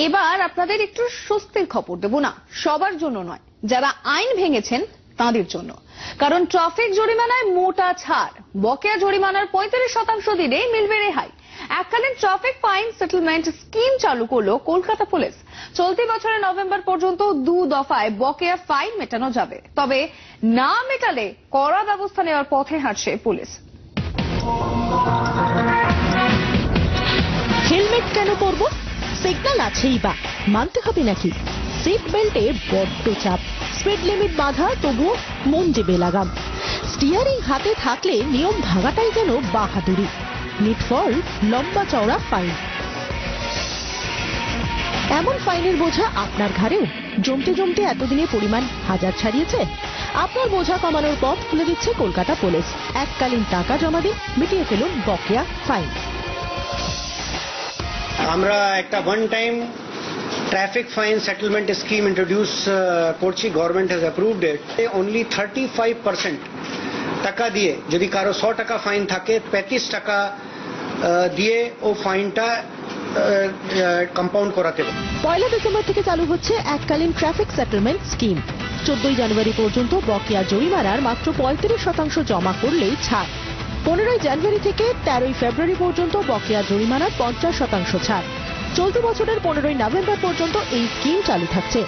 এবার আপনাদের একটু স্বস্তির খবর দেব না, সবার জন্য নয়, যারা আইন ভেঙেছেন তাদের জন্য। কারণ ট্রাফিক জরিমানায় মোটা ছাড়, বকেয়া জরিমানার 35% দিলেই মিলবে রেহাই। এককালীন ট্রাফিক ফাইন সেটেলমেন্ট স্কিম চালু করলো কলকাতা পুলিশ। চলতি বছরের নভেম্বর পর্যন্ত 2 দফায় বকেয়া ফাইন মেটানো যাবে, তবে না মেটালে কড়া ব্যবস্থা নেওয়ার পথে হাঁটছে পুলিশ। হেলমেট কেন পরবো? সিগন্যাল আছেই বা, মানতে হবে নাকি? সিট বেল্টে বড্ড চাপ, স্পিড লিমিট বাধা, তবুও মন যে লাগাম। স্টিয়ারিং হাতে থাকলে নিয়ম ভাঙাটাই যেন বাহাদুরি। নিটফল লম্বা চওড়া ফাইন। এমন ফাইনের বোঝা আপনার ঘাড়েও জমতে জমতে এতদিনে পরিমাণ হাজার ছাড়িয়েছে। আপনার বোঝা কমানোর পথ খুলে দিচ্ছে কলকাতা পুলিশ। এককালীন টাকা জমা দিন, মিটিয়ে ফেলুন বকেয়া ফাইন। আমরা একটা one time traffic fine settlement scheme introduce করছি। Government has approved it. Only 35% টাকা দিয়ে, যদি কারো 100 টাকা ফাইন থাকে, 35 টাকা দিয়ে ও ফাইনটা কম্পাউন্ড করাতে হবে। 1 ডিসেম্বর থেকে চালু হচ্ছে এককালীন ট্রাফিক সেটেলমেন্ট স্কিম। 14 জানুয়ারি পর্যন্ত বকেয়া জরিমানার মাত্র 35% জমা করলেই ছাড়। 15 জানুয়ারি থেকে 13 ফেব্রুয়ারি পর্যন্ত বকেয়া জরিমানার 50% ছাড়। চলতি বছরের 15 নভেম্বর পর্যন্ত এই স্কিম চালু থাকছে।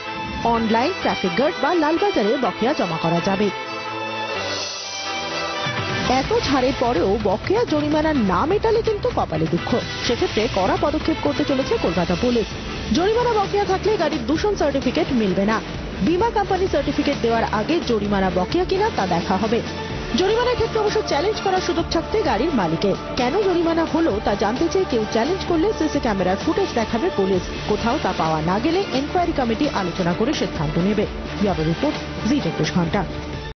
অনলাইন, ট্রাফিক গার্ড বা লালবাজারে বকেয়া জমা করা যাবে। এত ছাড়ের পরেও বকেয়া জরিমানা না মেটালে কিন্তু কপালে দুঃখ। সেক্ষেত্রে কড়া পদক্ষেপ করতে চলেছে কলকাতা পুলিশ। জরিমানা বকেয়া থাকলে গাড়ির দূষণ সার্টিফিকেট মিলবে না। বীমা কোম্পানি সার্টিফিকেট দেওয়ার আগে জরিমানা বকেয়া কিনা তা দেখা হবে। জরিমানার ক্ষেত্রে অবশ্য চ্যালেঞ্জ করার সুযোগ থাকছে গাড়ির মালিকের। কেন জরিমানা হলো তা জানতে চেয়ে কেউ চ্যালেঞ্জ করলে সিসি ক্যামেরার ফুটেজ দেখাবে পুলিশ। কোথাও তা পাওয়া না গেলে এনকোয়ারি কমিটি আলোচনা করে সিদ্ধান্ত নেবে। ব্যুরো রিপোর্ট, জি 24 ঘন্টা।